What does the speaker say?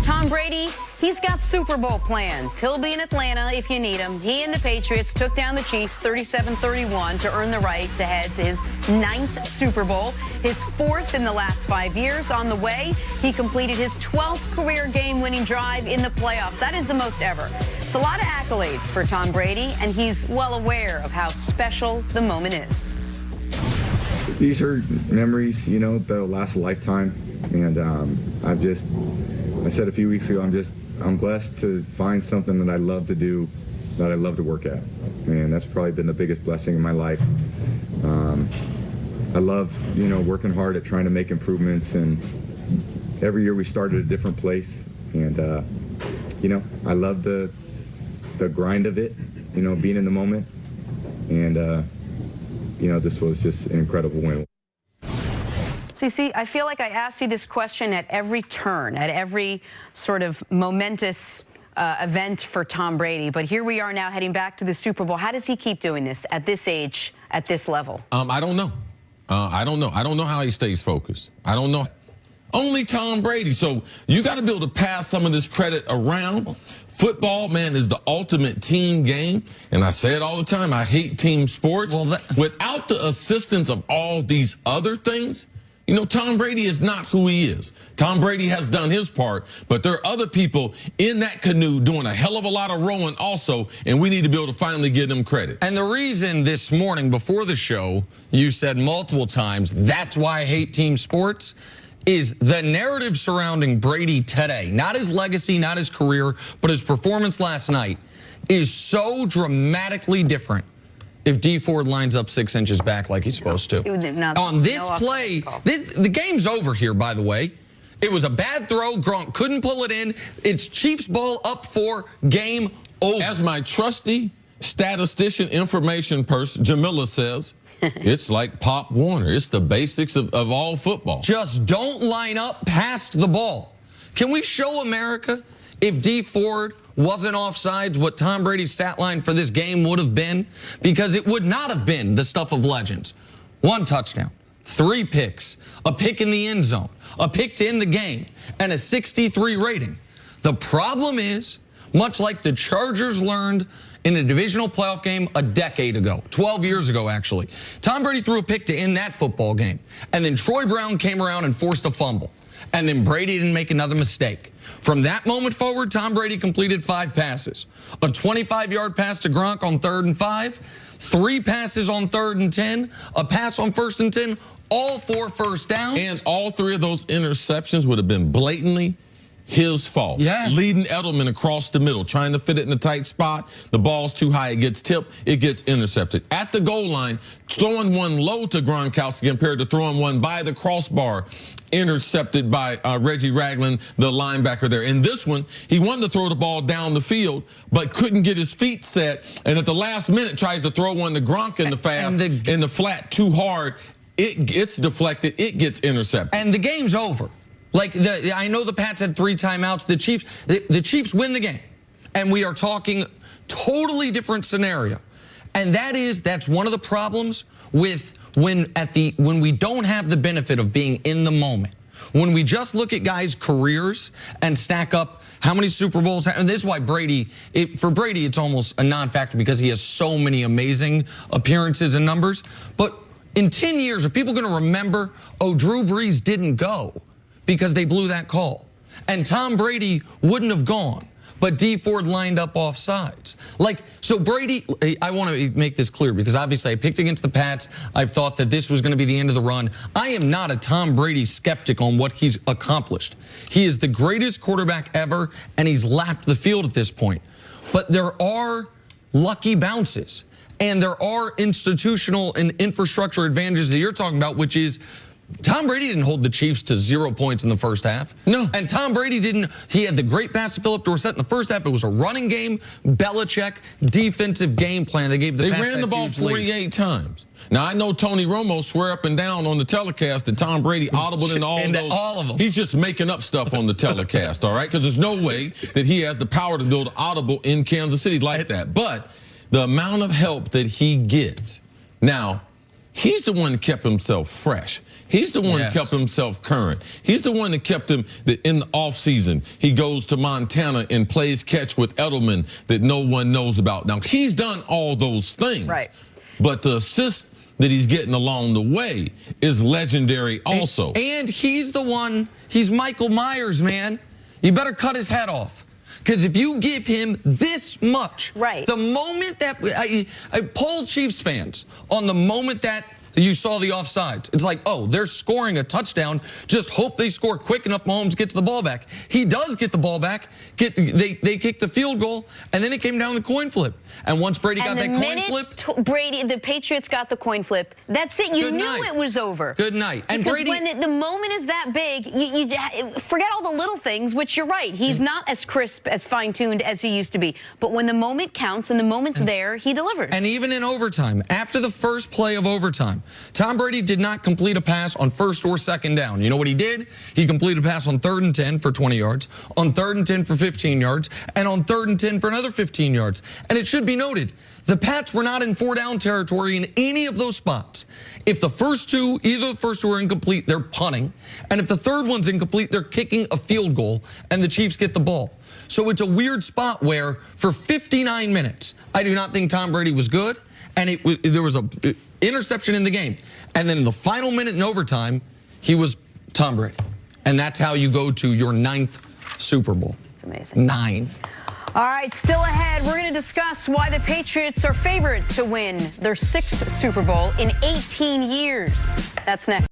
Tom Brady, he's got Super Bowl plans. He'll be in Atlanta if you need him. He and the Patriots took down the Chiefs 37-31 to earn the right to head to his 9th Super Bowl, his 4th in the last 5 years. On the way, he completed his 12th career game-winning drive in the playoffs. That is the most ever. It's a lot of accolades for Tom Brady, and he's well aware of how special the moment is. These are memories, you know, that'll last a lifetime. And I said a few weeks ago, I'm blessed to find something that I love to do, that I love to work at. And that's probably been the biggest blessing in my life. I love, you know, working hard at trying to make improvements. And every year we start at a different place. And, you know, I love the grind of it, you know, being in the moment. And, you know, this was just an incredible win. CC, I feel like I asked you this question at every turn, at every sort of momentous event for Tom Brady. But here we are now heading back to the Super Bowl. How does he keep doing this at this age, at this level? I don't know. I don't know. I don't know how he stays focused. I don't know. Only Tom Brady. So you got to be able to pass some of this credit around. Football, man, is the ultimate team game. And I say it all the time. I hate team sports. Well, without the assistance of all these other things, you know, Tom Brady is not who he is. Tom Brady has done his part, but there are other people in that canoe doing a hell of a lot of rowing also, and we need to be able to finally give them credit. And the reason this morning before the show, you said multiple times, that's why I hate team sports, is the narrative surrounding Brady today, not his legacy, not his career, but his performance last night, is so dramatically different if Dee Ford lines up 6 inches back like he's supposed to. On this play, the game's over here, by the way. It was a bad throw. Gronk couldn't pull it in. It's Chiefs ball up 4, game over. As my trusty statistician information person, Jamila, says, it's like Pop Warner. It's the basics of all football. Just don't line up past the ball. Can we show America if Dee Ford wasn't offsides what Tom Brady's stat line for this game would have been? Because it would not have been the stuff of legends. 1 touchdown, 3 picks, a pick in the end zone, a pick to end the game, and a 63 rating. The problem is, much like the Chargers learned in a divisional playoff game a decade ago, 12 years ago actually, Tom Brady threw a pick to end that football game, and then Troy Brown came around and forced a fumble. And then Brady didn't make another mistake. From that moment forward, Tom Brady completed 5 passes. A 25-yard pass to Gronk on 3rd and 5, 3 passes on 3rd and 10, a pass on 1st and 10, all 4 first downs. And all 3 of those interceptions would have been blatantly his fault. Yes. Leading Edelman across the middle, trying to fit it in a tight spot. The ball's too high. It gets tipped. It gets intercepted. At the goal line, throwing one low to Gronkowski compared to throwing one by the crossbar, intercepted by Reggie Ragland, the linebacker there. In this one, he wanted to throw the ball down the field, but couldn't get his feet set. And at the last minute, tries to throw one to Gronk in the fast, in the flat too hard. It gets deflected. It gets intercepted. And the game's over. Like, I know the Pats had 3 timeouts. The Chiefs win the game. And we are talking totally different scenario. And that's one of the problems with when we don't have the benefit of being in the moment. When we just look at guys' careers and stack up how many Super Bowls, and this is why for Brady, it's almost a non-factor because he has so many amazing appearances and numbers. But in 10 years, are people going to remember, oh, Drew Brees didn't go because they blew that call? And Tom Brady wouldn't have gone, but Dee Ford lined up off sides. Like, so Brady, I want to make this clear because obviously I picked against the Pats. I've thought that this was going to be the end of the run. I am not a Tom Brady skeptic on what he's accomplished. He is the greatest quarterback ever, and he's lapped the field at this point. But there are lucky bounces, and there are institutional and infrastructure advantages that you're talking about, which is Tom Brady didn't hold the Chiefs to 0 points in the first half. No. And Tom Brady didn't. He had the great pass to Philip Dorsett in the first half. It was a running game, Belichick, defensive game plan. They gave the Pats ran the ball 48 times. Now, I know Tony Romo swear up and down on the telecast that Tom Brady audibled into all of them. He's just making up stuff on the telecast, all right? Because there's no way that he has the power to build audible in Kansas City like that. But the amount of help that he gets. Now, He's the one that kept himself fresh. He's the one that kept himself current. He's the one that kept him that in the offseason. He goes to Montana and plays catch with Edelman that no one knows about. Now, he's done all those things. Right. But the assist that he's getting along the way is legendary also. And he's the one, he's Michael Myers, man. You better cut his head off. Because if you give him this much, the moment that I poll Chiefs fans on the moment that you saw the offsides, it's like, oh, they're scoring a touchdown. Just hope they score quick enough. Mahomes gets the ball back. He does get the ball back. They kick the field goal, and then it came down to the coin flip. And once Brady got that coin flip, the Patriots got the coin flip. That's it. You knew it was over. Good night. And because Brady, when the moment is that big, you forget all the little things. Which you're right. He's not as crisp, as fine-tuned as he used to be. But when the moment counts and the moment's there, he delivers. And even in overtime, after the first play of overtime, Tom Brady did not complete a pass on first or second down. You know what he did? He completed a pass on 3rd and 10 for 20 yards, on 3rd and 10 for 15 yards, and on 3rd and 10 for another 15 yards. And it should be noted, the Pats were not in 4-down territory in any of those spots. If the first two, either the first two are incomplete, they're punting. And if the third one's incomplete, they're kicking a field goal, and the Chiefs get the ball. So it's a weird spot where for 59 minutes, I do not think Tom Brady was good. And there was an interception in the game. And then in the final minute in overtime, he was Tom Brady. And that's how you go to your 9th Super Bowl. It's amazing. 9. All right, still ahead, we're going to discuss why the Patriots are favored to win their 6th Super Bowl in 18 years. That's next.